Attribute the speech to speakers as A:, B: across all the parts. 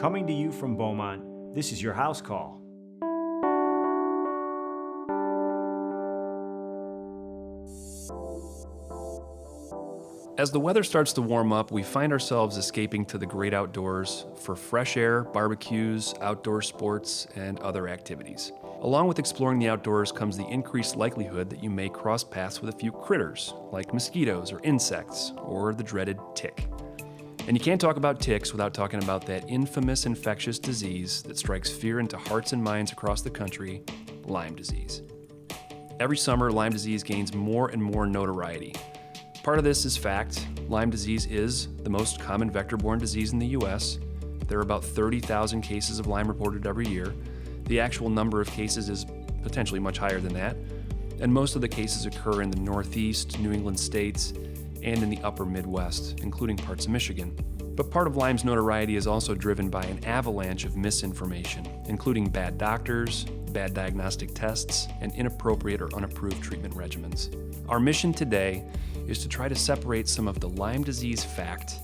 A: Coming to you from Beaumont, this is your house call.
B: As the weather starts to warm up, we find ourselves escaping to the great outdoors for fresh air, barbecues, outdoor sports, and other activities. Along with exploring the outdoors comes the increased likelihood that you may cross paths with a few critters, like mosquitoes or insects, or the dreaded tick. And you can't talk about ticks without talking about that infamous infectious disease that strikes fear into hearts and minds across the country, Lyme disease. Every summer, Lyme disease gains more and more notoriety. Part of this is fact. Lyme disease is the most common vector-borne disease in the U.S. There are about 30,000 cases of Lyme reported every year. The actual number of cases is potentially much higher than that. And most of the cases occur in the Northeast, New England states, and in the upper Midwest, including parts of Michigan. But part of Lyme's notoriety is also driven by an avalanche of misinformation, including bad doctors, bad diagnostic tests, and inappropriate or unapproved treatment regimens. Our mission today is to try to separate some of the Lyme disease fact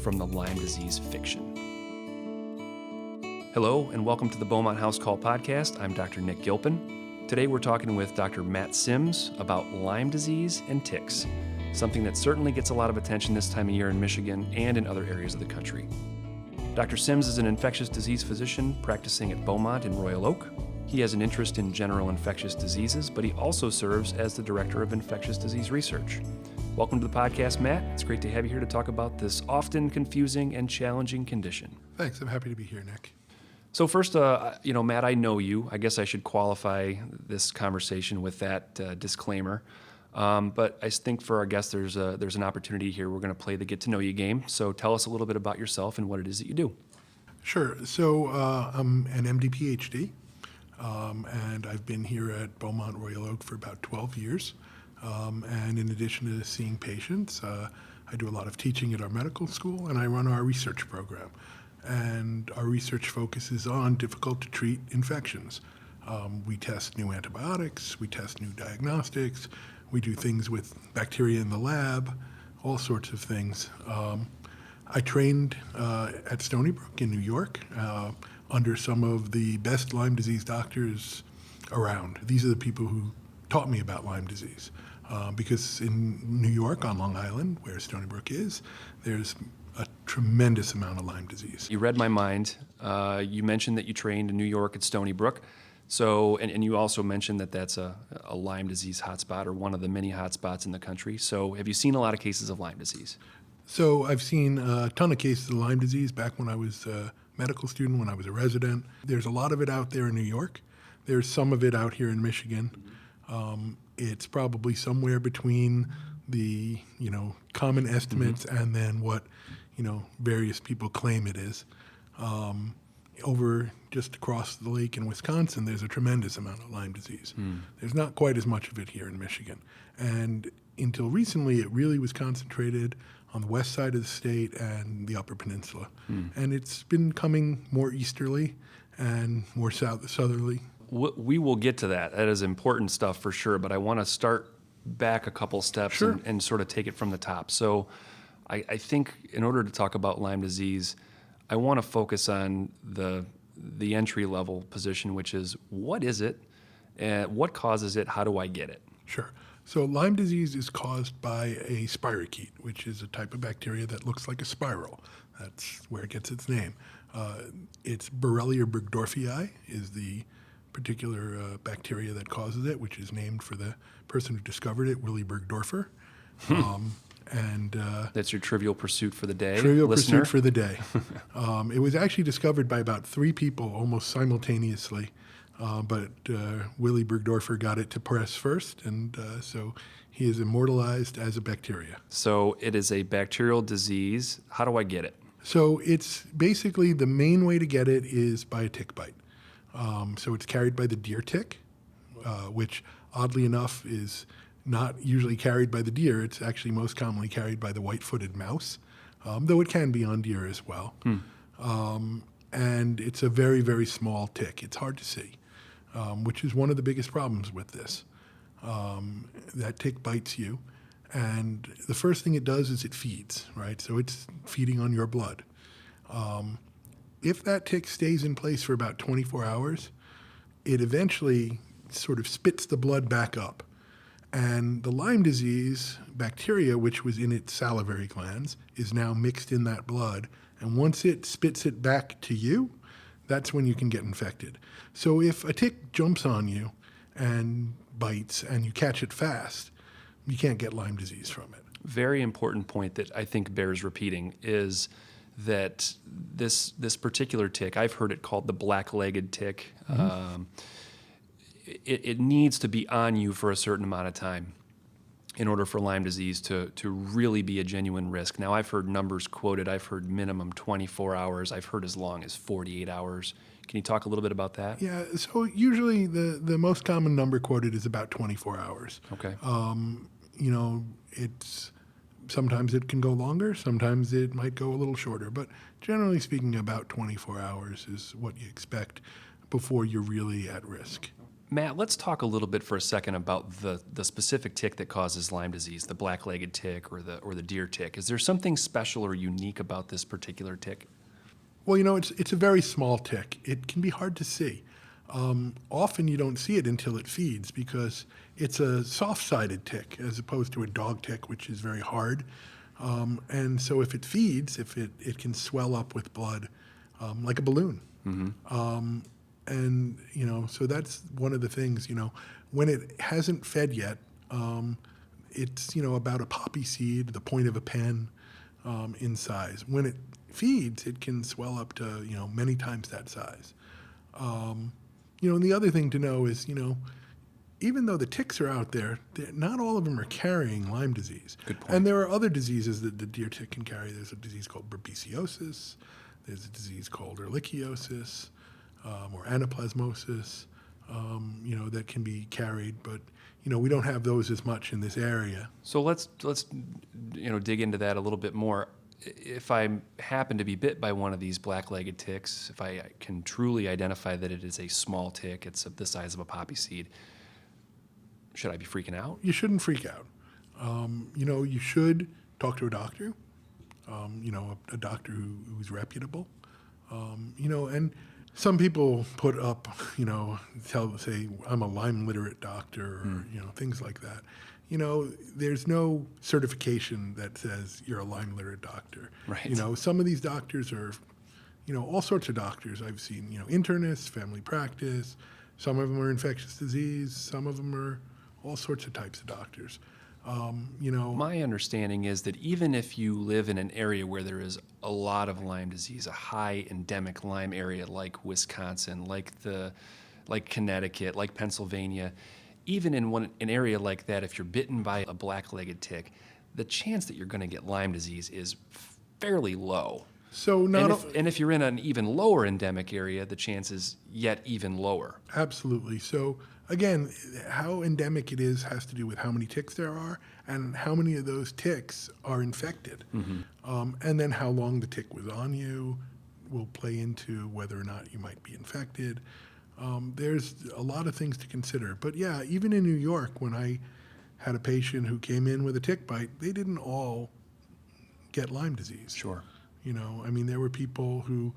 B: from the Lyme disease fiction. Hello, and welcome to the Beaumont HouseCall podcast. I'm Dr. Nick Gilpin. Today we're talking with Dr. Matt Sims about Lyme disease and ticks, something that certainly gets a lot of attention this time of year in Michigan and in other areas of the country. Dr. Sims is an infectious disease physician practicing at Beaumont in Royal Oak. He has an interest in general infectious diseases, but he also serves as the Director of Infectious Disease Research. Welcome to the podcast, Matt. It's great to have you here to talk about this often confusing and challenging condition.
C: Thanks. I'm happy to be here, Nick.
B: So first, Matt, I know you. I guess I should qualify this conversation with that disclaimer. But I think for our guests, there's an opportunity here. We're going to play the get to know you game. So tell us a little bit about yourself and what it is that you do.
C: Sure. So I'm an MD PhD, and I've been here at Beaumont Royal Oak for about 12 years. And in addition to seeing patients, I do a lot of teaching at our medical school, and I run our research program. And our research focuses on difficult to treat infections. We test new antibiotics, we test new diagnostics, we do things with bacteria in the lab, all sorts of things. I trained at Stony Brook in New York under some of the best Lyme disease doctors around. These are the people who taught me about Lyme disease. Because in New York, on Long Island, where Stony Brook is, there's a tremendous amount of Lyme disease.
B: You read my mind. You mentioned that you trained in New York at Stony Brook. So, and you also mentioned that that's a Lyme disease hotspot, or one of the many hotspots in the country. So have you seen a lot of cases of Lyme disease?
C: So I've seen a ton of cases of Lyme disease back when I was a medical student, when I was a resident. There's a lot of it out there in New York. There's some of it out here in Michigan. It's probably somewhere between the, common estimates and then what, various people claim it is. Over just across the lake in Wisconsin, there's a tremendous amount of Lyme disease. There's not quite as much of it here in Michigan. And until recently, it really was concentrated on the west side of the state and the Upper Peninsula. And it's been coming more easterly and more southerly.
B: We will get to that. That is important stuff for sure, but I want to start back a couple steps and sort of take it from the top. So I think in order to talk about Lyme disease, I want to focus on the entry-level position, which is, what is it, what causes it, how do I get it?
C: Sure. So Lyme disease is caused by a spirochete, which is a type of bacteria that looks like a spiral. That's where it gets its name. It's Borrelia burgdorferi is the particular bacteria that causes it, which is named for the person who discovered it, Willy Burgdorfer.
B: That's your trivial pursuit for the day,
C: Trivial
B: listener.
C: pursuit for the day. It was actually discovered by about 3 people almost simultaneously, but Willy Burgdorfer got it to press first, and so he is immortalized as a bacteria.
B: So it is a bacterial disease. How do I get it?
C: So it's basically, the main way to get it is by a tick bite. So it's carried by the deer tick, which oddly enough is not usually carried by the deer. It's actually most commonly carried by the white-footed mouse, though it can be on deer as well. And it's a very, very small tick. It's hard to see, which is one of the biggest problems with this. That tick bites you, and the first thing it does is it feeds, right? So it's feeding on your blood. if that tick stays in place for about 24 hours, it eventually sort of spits the blood back up. And the Lyme disease bacteria, which was in its salivary glands, is now mixed in that blood. And once it spits it back to you, that's when you can get infected. So if a tick jumps on you and bites and you catch it fast, you can't get Lyme disease from it.
B: Very important point that I think bears repeating is that this particular tick, I've heard it called the blacklegged tick. It needs to be on you for a certain amount of time in order for Lyme disease to really be a genuine risk. Now, I've heard numbers quoted. I've heard minimum 24 hours. I've heard as long as 48 hours. Can you talk a little bit about that?
C: Yeah, so usually the most common number quoted is about 24 hours.
B: Okay.
C: Sometimes it can go longer, sometimes it might go a little shorter, but generally speaking, about 24 hours is what you expect before you're really at risk.
B: Matt, let's talk a little bit for a second about the specific tick that causes Lyme disease, the black-legged tick or the deer tick. Is there something special or unique about this particular tick?
C: Well, it's a very small tick. It can be hard to see. Often you don't see it until it feeds because it's a soft-sided tick as opposed to a dog tick, which is very hard. And so if it feeds, it can swell up with blood like a balloon. Mm-hmm. So that's one of the things, when it hasn't fed yet, it's, about a poppy seed, the point of a pen in size. When it feeds, it can swell up to, many times that size. And the other thing to know is, even though the ticks are out there, not all of them are carrying Lyme disease.
B: Good point.
C: And there are other diseases that the deer tick can carry. There's a disease called babesiosis. There's a disease called ehrlichiosis. Or anaplasmosis, that can be carried, but we don't have those as much in this area.
B: So let's dig into that a little bit more. If I happen to be bit by one of these black-legged ticks, if I can truly identify that it is a small tick, it's the size of a poppy seed, should I be freaking out?
C: You shouldn't freak out. You should talk to a doctor. A doctor who's reputable. And some people put up, say, I'm a Lyme literate doctor, or, things like that. There's no certification that says you're a Lyme literate doctor.
B: Right.
C: Some of these doctors are, all sorts of doctors I've seen, internists, family practice. Some of them are infectious disease. Some of them are all sorts of types of doctors.
B: My understanding is that even if you live in an area where there is a lot of Lyme disease, a high endemic Lyme area like Wisconsin, like Connecticut, like Pennsylvania, even in an area like that, if you're bitten by a black-legged tick, the chance that you're going to get Lyme disease is fairly low.
C: So
B: if you're in an even lower endemic area, the chance is yet even lower.
C: Absolutely. So again, how endemic it is has to do with how many ticks there are and how many of those ticks are infected. Mm-hmm. And then how long the tick was on you will play into whether or not you might be infected. There's a lot of things to consider. But yeah, even in New York, when I had a patient who came in with a tick bite, they didn't all get Lyme disease.
B: Sure.
C: There were people who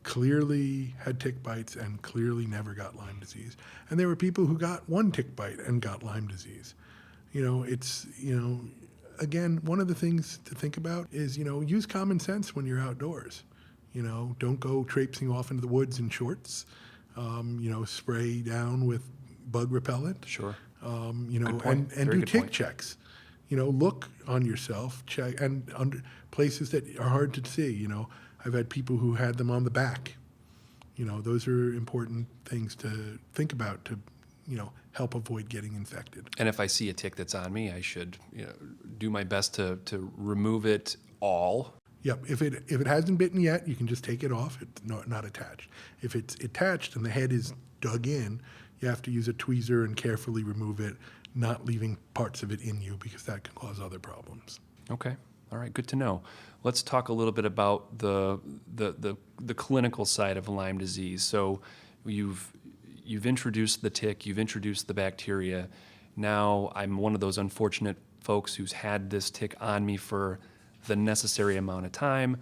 C: clearly had tick bites and clearly never got Lyme disease. And there were people who got one tick bite and got Lyme disease. Again, one of the things to think about is, use common sense when you're outdoors. Don't go traipsing off into the woods in shorts. Spray down with bug repellent.
B: Sure.
C: And
B: Very
C: do
B: good
C: tick
B: point.
C: checks. Look on yourself, check, and under places that are hard to see. I've had people who had them on the back. Those are important things to think about to, help avoid getting infected.
B: And if I see a tick that's on me, I should, do my best to remove it all.
C: Yep. If it hasn't bitten yet, you can just take it off. It's not attached. If it's attached and the head is dug in, you have to use a tweezer and carefully remove it, not leaving parts of it in you because that can cause other problems.
B: Okay. All right. Good to know. Let's talk a little bit about the clinical side of Lyme disease. So you've introduced the tick, you've introduced the bacteria. Now I'm one of those unfortunate folks who's had this tick on me for the necessary amount of time.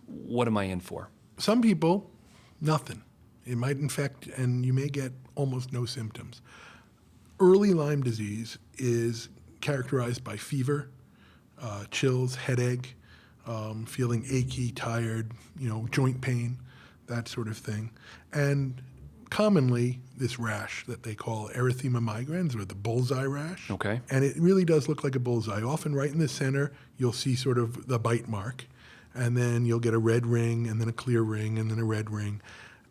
B: What am I in for?
C: Some people, nothing. It might infect and you may get almost no symptoms. Early Lyme disease is characterized by fever, chills, headache, feeling achy, tired, joint pain, that sort of thing. And commonly, this rash that they call erythema migrans, or the bullseye rash.
B: Okay.
C: And it really does look like a bullseye. Often right in the center, you'll see sort of the bite mark. And then you'll get a red ring, and then a clear ring, and then a red ring.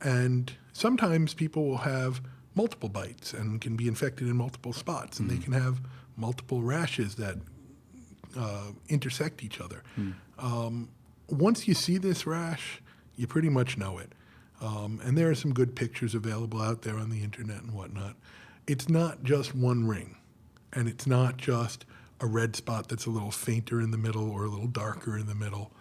C: And sometimes people will have multiple bites and can be infected in multiple spots. And they can have multiple rashes that intersect each other. Once you see this rash, you pretty much know it. And there are some good pictures available out there on the internet and whatnot. It's not just one ring, and it's not just a red spot that's a little fainter in the middle or a little darker in the middle.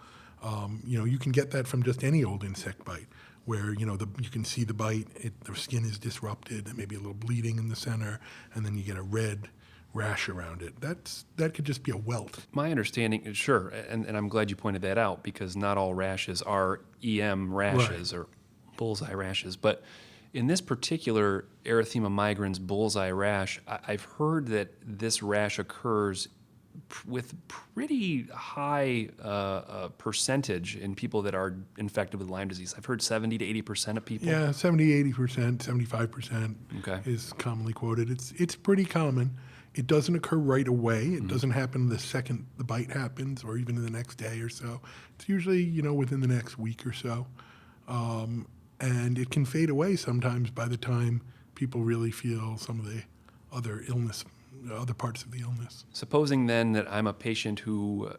C: You can get that from just any old insect bite, where you can see the bite, the skin is disrupted, and maybe a little bleeding in the center, and then you get a red rash around it. That could just be a welt.
B: My understanding is, sure, and I'm glad you pointed that out, because not all rashes are EM rashes or bullseye rashes. But in this particular erythema migrans bullseye rash, I've heard that this rash occurs with pretty high percentage in people that are infected with Lyme disease. I've heard 70 to 80% of people.
C: Yeah, 70, 80%, 75% is commonly quoted. It's pretty common. It doesn't occur right away. It doesn't happen the second the bite happens or even in the next day or so. It's usually, within the next week or so. And it can fade away sometimes by the time people really feel some of the other parts of the illness.
B: Supposing then that I'm a patient who,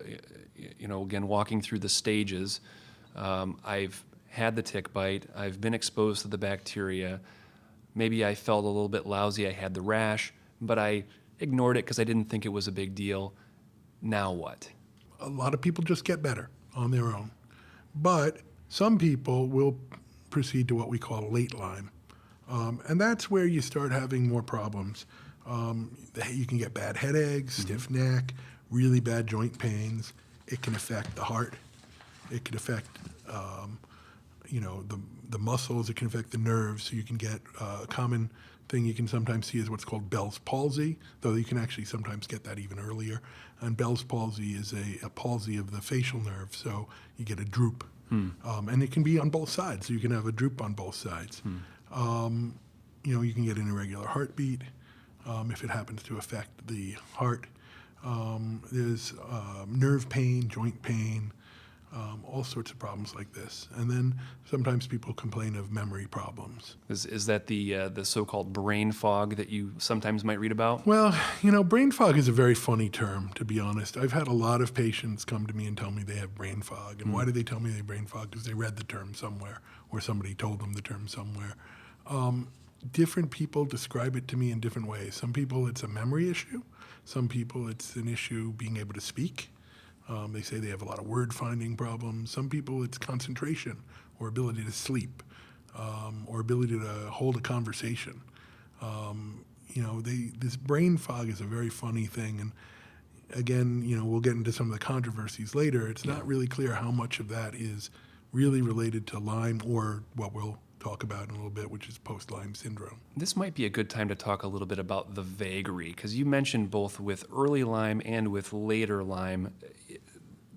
B: again, walking through the stages, I've had the tick bite, I've been exposed to the bacteria, maybe I felt a little bit lousy, I had the rash, but I ignored it because I didn't think it was a big deal. Now what?
C: A lot of people just get better on their own. But some people will proceed to what we call late Lyme. And that's where you start having more problems. You can get bad headaches, stiff neck, really bad joint pains. It can affect the heart. It can affect, the muscles. It can affect the nerves. So you can get a common thing you can sometimes see is what's called Bell's palsy, though you can actually sometimes get that even earlier. And Bell's palsy is a palsy of the facial nerve, so you get a droop. And it can be on both sides, so you can have a droop on both sides. You can get an irregular heartbeat if it happens to affect the heart. There's nerve pain, joint pain, all sorts of problems like this. And then sometimes people complain of memory problems.
B: Is that the so-called brain fog that you sometimes might read about?
C: Well, brain fog is a very funny term, to be honest. I've had a lot of patients come to me and tell me they have brain fog. And why do they tell me they have brain fog? Because they read the term somewhere or somebody told them the term somewhere. Different people describe it to me in different ways. Some people, it's a memory issue. Some people, it's an issue being able to speak. They say they have a lot of word-finding problems. Some people, it's concentration or ability to sleep or ability to hold a conversation. This brain fog is a very funny thing. And again, we'll get into some of the controversies later. It's not really clear how much of that is really related to Lyme or what we'll talk about in a little bit, which is post-Lyme syndrome.
B: This might be a good time to talk a little bit about the vagary, because you mentioned both with early Lyme and with later Lyme,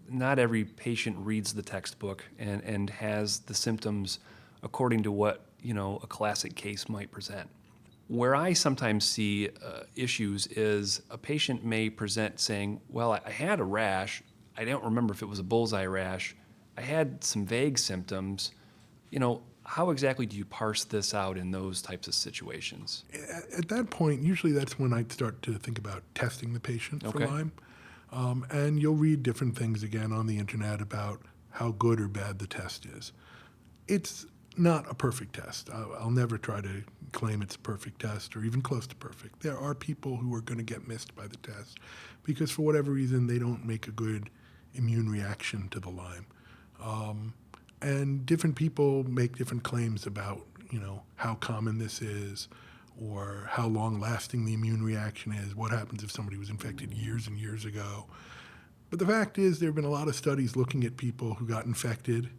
B: not every patient reads the textbook and has the symptoms according to what, a classic case might present. Where I sometimes see issues is a patient may present saying, well, I had a rash. I don't remember if it was a bullseye rash. I had some vague symptoms. How exactly do you parse this out in those types of situations?
C: At that point, usually that's when I'd start to think about testing the patient for Lyme. And you'll read different things again on the internet about how good or bad the test is. It's not a perfect test. I'll never try to claim it's a perfect test or even close to perfect. There are people who are going to get missed by the test because for whatever reason they don't make a good immune reaction to the Lyme. And different people make different claims about, how common this is or how long-lasting the immune reaction is, what happens if somebody was infected years and years ago. But the fact is there have been a lot of studies looking at people who got infected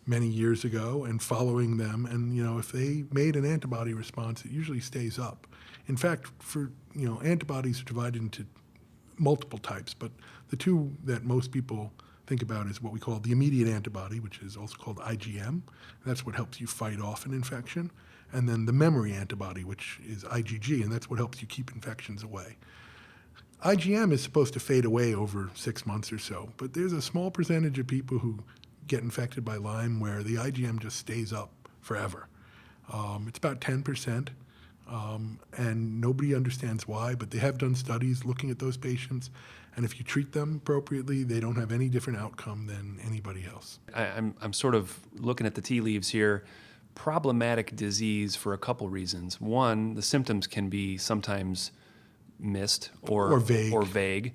C: many years ago and following them. And, if they made an antibody response, it usually stays up. In fact, antibodies are divided into multiple types, but the two that most people think about is what we call the immediate antibody, which is also called IgM. That's what helps you fight off an infection. And then the memory antibody, which is IgG, and that's what helps you keep infections away. IgM is supposed to fade away over 6 months or so, but there's a small percentage of people who get infected by Lyme where the IgM just stays up forever. It's about 10%, and nobody understands why, but they have done studies looking at those patients, and if you treat them appropriately, they don't have any different outcome than anybody else.
B: I'm sort of looking at the tea leaves here. Problematic disease for a couple reasons. One, the symptoms can be sometimes missed or vague.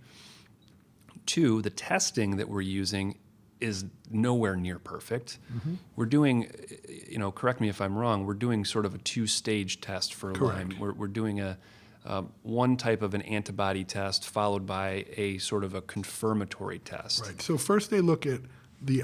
B: Two, the testing that we're using is nowhere near perfect. Mm-hmm. We're doing, correct me if I'm wrong, we're doing sort of a two-stage test for Lyme. We're doing one type of an antibody test followed by a sort of a confirmatory test.
C: Right. So first they look at the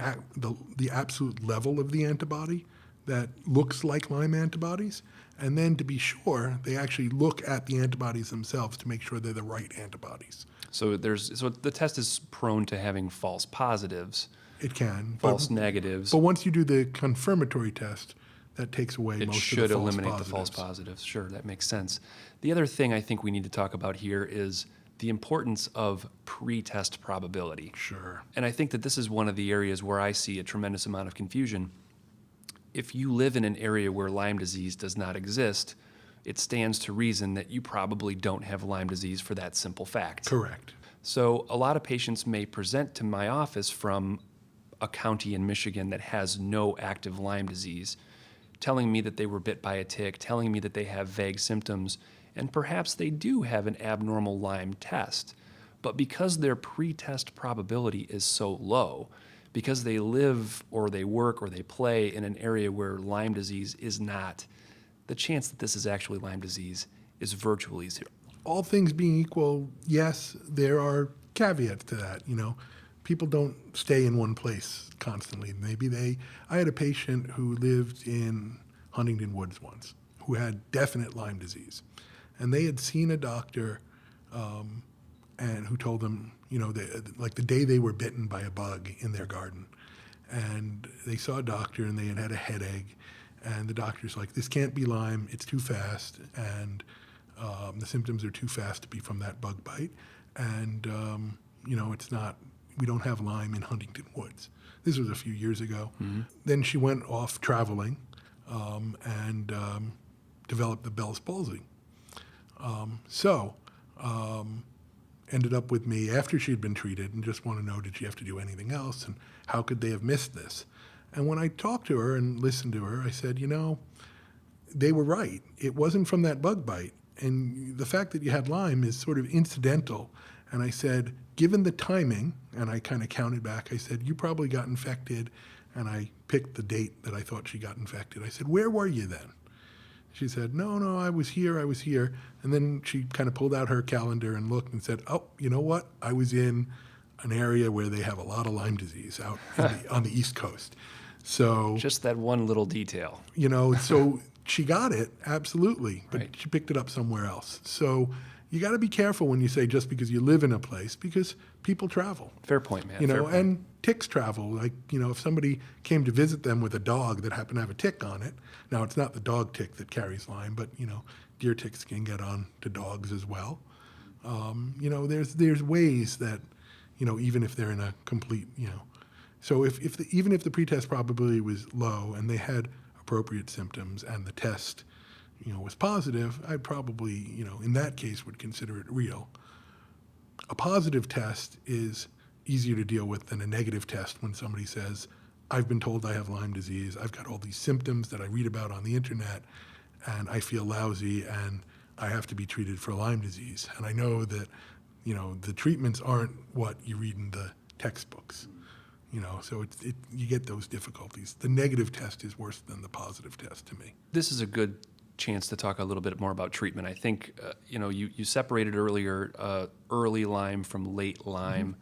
C: absolute level of the antibody that looks like Lyme antibodies, and then to be sure, they actually look at the antibodies themselves to make sure they're the right antibodies.
B: So the test is prone to having false positives.
C: It can.
B: False negatives.
C: But once you do the confirmatory test, that takes away most of the false positives.
B: It should eliminate the false positives. Sure, that makes sense. The other thing I think we need to talk about here is the importance of pretest probability.
C: Sure.
B: And I think that this is one of the areas where I see a tremendous amount of confusion. If you live in an area where Lyme disease does not exist, it stands to reason that you probably don't have Lyme disease for that simple fact.
C: Correct.
B: So a lot of patients may present to my office from a county in Michigan that has no active Lyme disease, telling me that they were bit by a tick, telling me that they have vague symptoms, and perhaps they do have an abnormal Lyme test. But because their pretest probability is so low, because they live or they work or they play in an area where Lyme disease is not, the chance that this is actually Lyme disease is virtually zero.
C: All things being equal, yes, there are caveats to that. People don't stay in one place constantly. I had a patient who lived in Huntington Woods once who had definite Lyme disease. And they had seen a doctor and who told them, like the day they were bitten by a bug in their garden. And they saw a doctor and they had a headache. And the doctor's like, this can't be Lyme, it's too fast. And the symptoms are too fast to be from that bug bite. And, it's not, we don't have Lyme in Huntington Woods. This was a few years ago. Mm-hmm. Then she went off traveling and developed the Bell's palsy. Ended up with me after she'd been treated and just want to know, did she have to do anything else and how could they have missed this? And when I talked to her and listened to her, I said, they were right. It wasn't from that bug bite. And the fact that you had Lyme is sort of incidental. And I said, given the timing, and I kind of counted back, I said, you probably got infected. And I picked the date that I thought she got infected. I said, where were you then? She said, no, I was here. And then she kind of pulled out her calendar and looked and said, oh, you know what? I was in an area where they have a lot of Lyme disease out on the East Coast. So
B: just that one little detail.
C: So she got it, absolutely, but
B: right.
C: She picked it up somewhere else. So you got to be careful when you say just because you live in a place, because people travel.
B: Fair point, man.
C: Fair point. And ticks travel. Like, if somebody came to visit them with a dog that happened to have a tick on it, now it's not the dog tick that carries Lyme, but, deer ticks can get on to dogs as well. There's ways that, even if they're in a complete, so even if the pretest probability was low and they had appropriate symptoms and the test, was positive, I'd probably, in that case would consider it real. A positive test is easier to deal with than a negative test when somebody says, I've been told I have Lyme disease, I've got all these symptoms that I read about on the internet, and I feel lousy, and I have to be treated for Lyme disease. And I know that, the treatments aren't what you read in the textbooks. So you get those difficulties. The negative test is worse than the positive test to me.
B: This is a good chance to talk a little bit more about treatment. I think, you separated earlier early Lyme from late Lyme.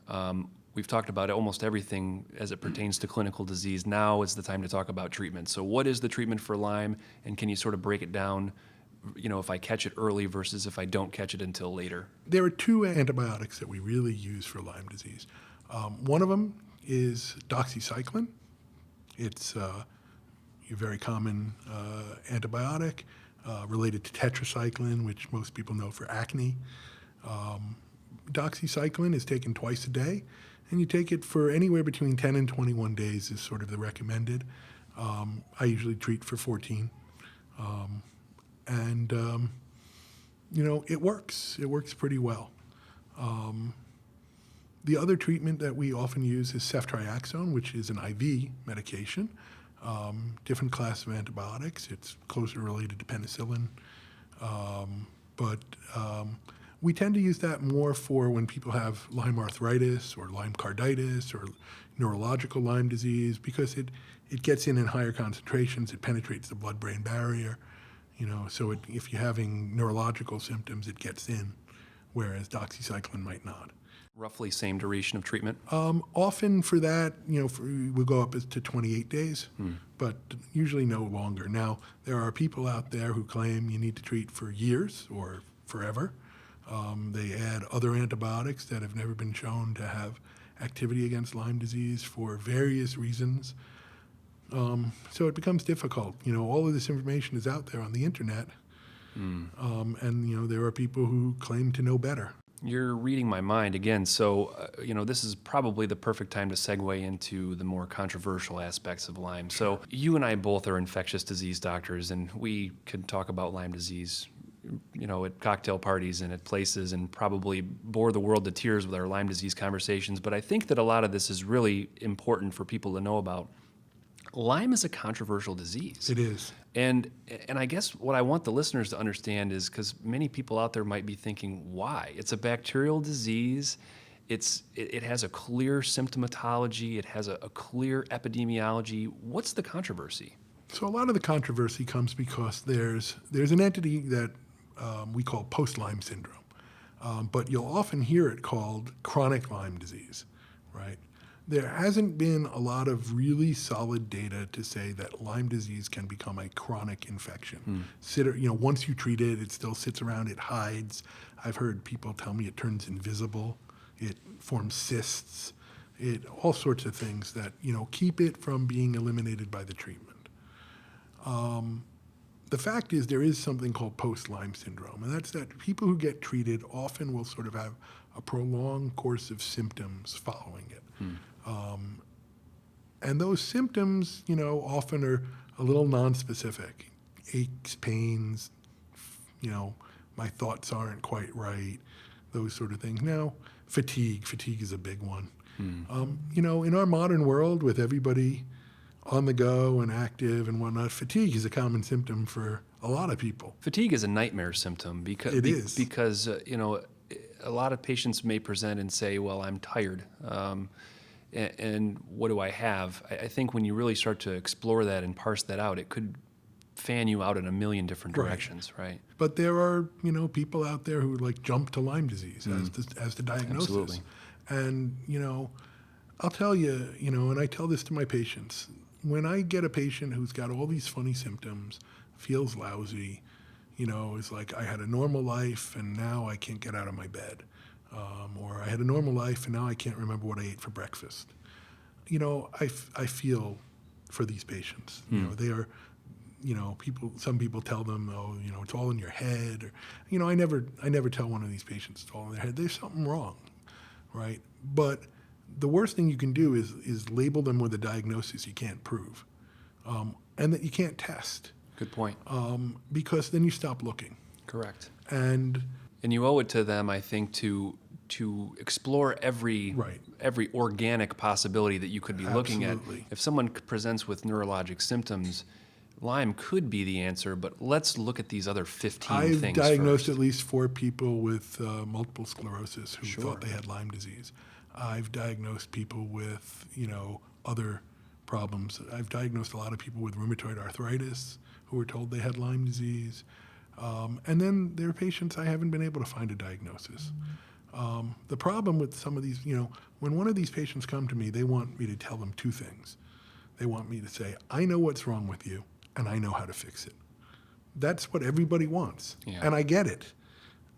B: Mm-hmm. We've talked about almost everything as it pertains to clinical disease. Now is the time to talk about treatment. So what is the treatment for Lyme, and can you sort of break it down, if I catch it early versus if I don't catch it until later?
C: There are two antibiotics that we really use for Lyme disease. One of them is doxycycline. It's a very common antibiotic related to tetracycline, which most people know for acne. Doxycycline is taken twice a day, and you take it for anywhere between 10 and 21 days is sort of the recommended. I usually treat for 14. It works. It works pretty well. The other treatment that we often use is ceftriaxone, which is an IV medication, different class of antibiotics. It's closely related to penicillin. We tend to use that more for when people have Lyme arthritis or Lyme carditis or neurological Lyme disease, because it gets in higher concentrations, it penetrates the blood-brain barrier, so if you're having neurological symptoms, it gets in, whereas doxycycline might not.
B: Roughly same duration of treatment?
C: Often for that, we'll go up to 28 days, but usually no longer. Now, there are people out there who claim you need to treat for years or forever. They add other antibiotics that have never been shown to have activity against Lyme disease for various reasons. So it becomes difficult. All of this information is out there on the internet, and there are people who claim to know better.
B: You're reading my mind again. So, this is probably the perfect time to segue into the more controversial aspects of Lyme. So you and I both are infectious disease doctors, and we can talk about Lyme disease, at cocktail parties and at places, and probably bore the world to tears with our Lyme disease conversations. But I think that a lot of this is really important for people to know about. Lyme is a controversial disease.
C: It is.
B: And I guess what I want the listeners to understand is, because many people out there might be thinking, why? It's a bacterial disease. It has a clear symptomatology. It has a clear epidemiology. What's the controversy?
C: So a lot of the controversy comes because there's an entity that we call post-Lyme syndrome, but you'll often hear it called chronic Lyme disease, right? There hasn't been a lot of really solid data to say that Lyme disease can become a chronic infection. Once you treat it, it still sits around, it hides. I've heard people tell me it turns invisible, it forms cysts, all sorts of things that, keep it from being eliminated by the treatment. The fact is there is something called post-Lyme syndrome, and that's that people who get treated often will sort of have a prolonged course of symptoms following it. And those symptoms, often are a little nonspecific. Aches, pains, my thoughts aren't quite right, those sort of things. Now, fatigue is a big one. In our modern world with everybody on the go and active and whatnot, fatigue is a common symptom for a lot of people.
B: Fatigue is a nightmare symptom because a lot of patients may present and say, well, I'm tired. And what do I have? I think when you really start to explore that and parse that out, it could fan you out in a million different directions, right?
C: But there are, people out there who jump to Lyme disease as the diagnosis.
B: Absolutely. And,
C: I'll tell you, and I tell this to my patients, when I get a patient who's got all these funny symptoms, feels lousy, it's like I had a normal life and now I can't get out of my bed. Or I had a normal life and now I can't remember what I ate for breakfast. I feel for these patients. They are, some people tell them, oh, it's all in your head. Or, I never tell one of these patients it's all in their head. There's something wrong, right? But the worst thing you can do is label them with a diagnosis you can't prove, and that you can't test.
B: Good point.
C: Because then you stop looking.
B: Correct.
C: And
B: you owe it to them, I think, to explore every organic possibility that you could be looking at. If someone presents with neurologic symptoms, Lyme could be the answer, but let's look at these other 15 things
C: I've diagnosed
B: first.
C: at least 4 people with multiple sclerosis who thought they had Lyme disease. I've diagnosed people with, other problems. I've diagnosed a lot of people with rheumatoid arthritis who were told they had Lyme disease. And then there are patients I haven't been able to find a diagnosis. The problem with some of these, when one of these patients come to me, they want me to tell them two things. They want me to say, I know what's wrong with you, and I know how to fix it. That's what everybody wants, and I get it.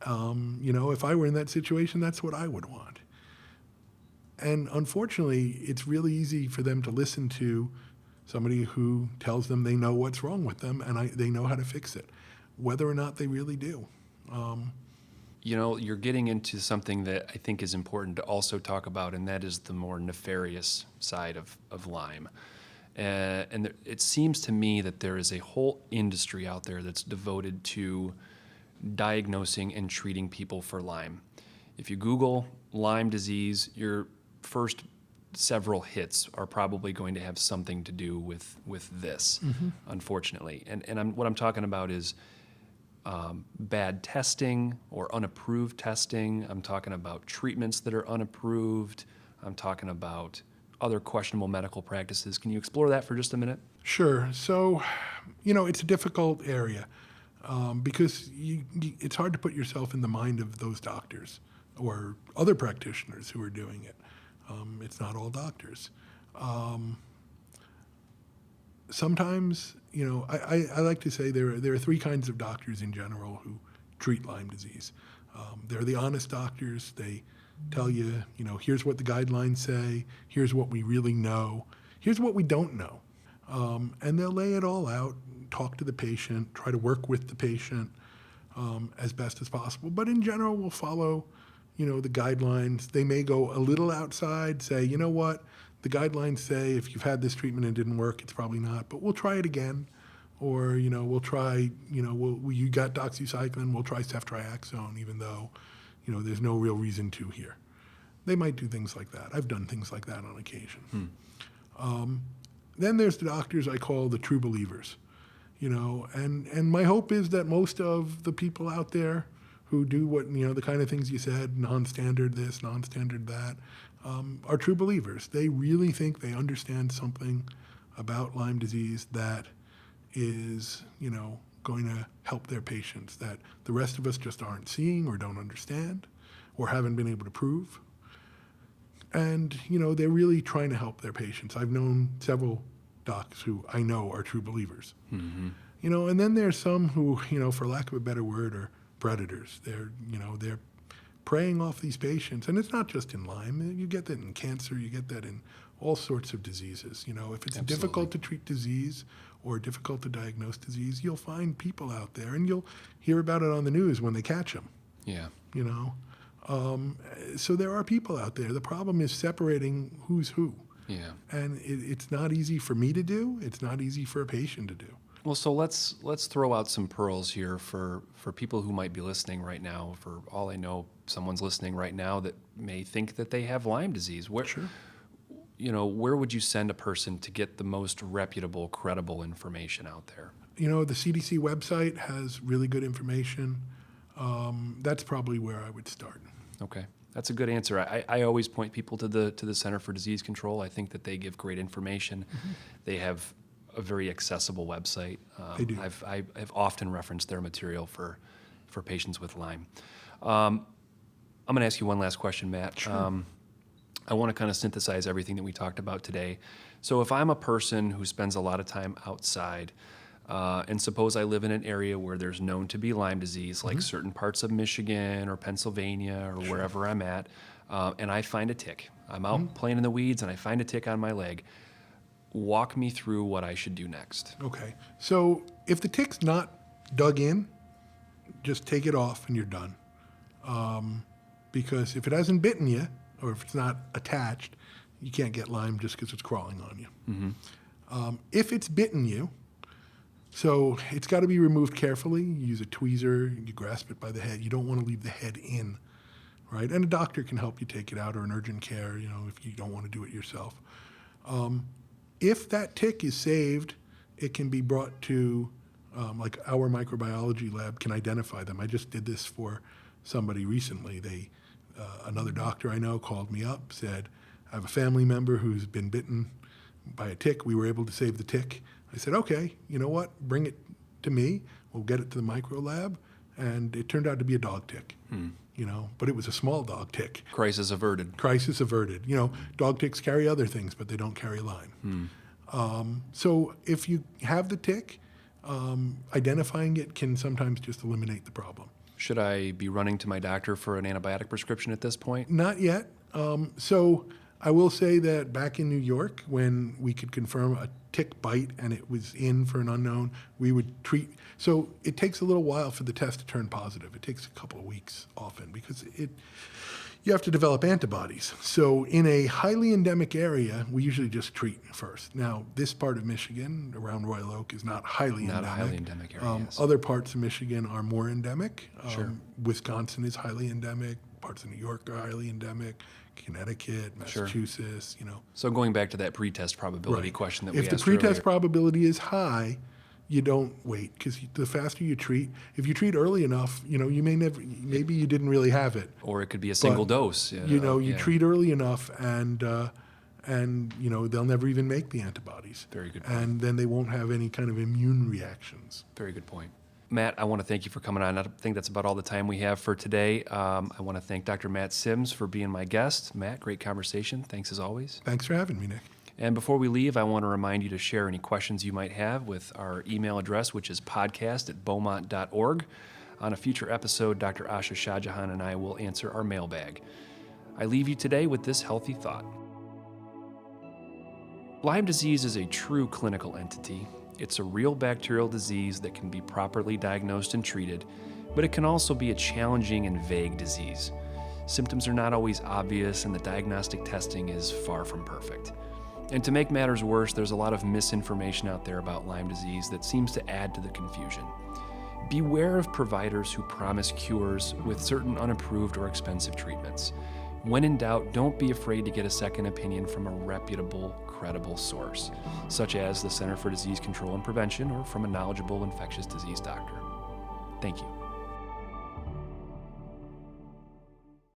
C: If I were in that situation, that's what I would want. And unfortunately, it's really easy for them to listen to somebody who tells them they know what's wrong with them and they know how to fix it, whether or not they really do.
B: You're getting into something that I think is important to also talk about, and that is the more nefarious side of Lyme. It seems to me that there is a whole industry out there that's devoted to diagnosing and treating people for Lyme. If you Google Lyme disease, your first several hits are probably going to have something to do with this, unfortunately. And what I'm talking about is bad testing or unapproved testing. I'm talking about treatments that are unapproved. I'm talking about other questionable medical practices. Can you explore that for just a minute?
C: Sure. So, it's a difficult area because it's hard to put yourself in the mind of those doctors or other practitioners who are doing it. It's not all doctors. Sometimes, I like to say there are three kinds of doctors in general who treat Lyme disease. They're the honest doctors. They tell you, here's what the guidelines say, here's what we really know, here's what we don't know. And they'll lay it all out, talk to the patient, try to work with the patient as best as possible. But in general, we'll follow the guidelines. They may go a little outside, say, you know what, the guidelines say if you've had this treatment and it didn't work, it's probably not, but we'll try it again. Or, we'll try, you got doxycycline, we'll try ceftriaxone, even though, there's no real reason to here. They might do things like that. I've done things like that on occasion. Then there's the doctors I call the true believers, and my hope is that most of the people out there who do what, the kind of things you said, non-standard this, non-standard that, are true believers. They really think they understand something about Lyme disease that is, going to help their patients that the rest of us just aren't seeing or don't understand or haven't been able to prove. And, they're really trying to help their patients. I've known several docs who I know are true believers. And then there's some who, for lack of a better word, are predators. They're preying off these patients. And it's not just in Lyme. You get that in cancer. You get that in all sorts of diseases. If it's a difficult to treat disease or difficult to diagnose disease, you'll find people out there, and you'll hear about it on the news when they catch them.
B: Yeah.
C: So there are people out there. The problem is separating who's who.
B: Yeah.
C: And it's not easy for me to do. It's not easy for a patient to do.
B: Well, so let's throw out some pearls here for people who might be listening right now. For all I know, someone's listening right now that may think that they have Lyme disease.
C: Sure.
B: Where would you send a person to get the most reputable, credible information out there?
C: The CDC website has really good information. That's probably where I would start.
B: Okay. That's a good answer. I always point people to the Center for Disease Control. I think that they give great information. They have a very accessible website.
C: They do.
B: I've often referenced their material for patients with Lyme. I'm going to ask you one last question, Matt.
C: Sure.
B: I want to kind of synthesize everything that we talked about today. So if I'm a person who spends a lot of time outside, and suppose I live in an area where there's known to be Lyme disease, like certain parts of Michigan or Pennsylvania or wherever I'm at, and I find a tick. I'm out playing in the weeds and I find a tick on my leg. Walk me through what I should do next.
C: Okay. So if the tick's not dug in, just take it off and you're done. Because if it hasn't bitten you, or if it's not attached, you can't get Lyme just because it's crawling on you. If it's bitten you, so it's got to be removed carefully. You use a tweezer, you grasp it by the head. You don't want to leave the head in, right? And a doctor can help you take it out, or an urgent care, if you don't want to do it yourself. If that tick is saved, it can be brought to, like our microbiology lab can identify them. I just did this for somebody recently. Another doctor I know called me up, said, I have a family member who's been bitten by a tick. We were able to save the tick. I said, okay, you know what? Bring it to me. We'll get it to the micro lab. And it turned out to be a dog tick. but it was a small dog tick.
B: Crisis averted.
C: Crisis averted. Dog ticks carry other things, but they don't carry Lyme. So if you have the tick, identifying it can sometimes just eliminate the problem.
B: Should I be running to my doctor for an antibiotic prescription at this point?
C: Not yet. So I will say that back in New York, when we could confirm a tick bite and it was in for an unknown, we would treat. So it takes a little while for the test to turn positive. It takes a couple of weeks often because you have to develop antibodies. So in a highly endemic area, we usually just treat first. Now, this part of Michigan, around Royal Oak, is not highly endemic.
B: Not a highly endemic area, yes.
C: Other parts of Michigan are more endemic.
B: Sure.
C: Wisconsin is highly endemic. Parts of New York are highly endemic. Connecticut, Massachusetts,
B: So going back to that pretest probability question that we asked
C: If the pretest
B: earlier.
C: probability is high, you don't wait, because the faster you treat, if you treat early enough, you may never, maybe you didn't really have it.
B: Or it could be a single dose.
C: You treat early enough and they'll never even make the antibodies.
B: Very good point.
C: And then they won't have any kind of immune reactions.
B: Very good point. Matt, I want to thank you for coming on. I think that's about all the time we have for today. I want to thank Dr. Matt Sims for being my guest. Matt, great conversation. Thanks as always.
C: Thanks for having me, Nick.
B: And before we leave, I want to remind you to share any questions you might have with our email address, which is podcast@beaumont.org. On a future episode, Dr. Asha Shahjahan and I will answer our mailbag. I leave you today with this healthy thought. Lyme disease is a true clinical entity. It's a real bacterial disease that can be properly diagnosed and treated, but it can also be a challenging and vague disease. Symptoms are not always obvious, and the diagnostic testing is far from perfect. And to make matters worse, there's a lot of misinformation out there about Lyme disease that seems to add to the confusion. Beware of providers who promise cures with certain unapproved or expensive treatments. When in doubt, don't be afraid to get a second opinion from a reputable, credible source, such as the Center for Disease Control and Prevention or from a knowledgeable infectious disease doctor. Thank you.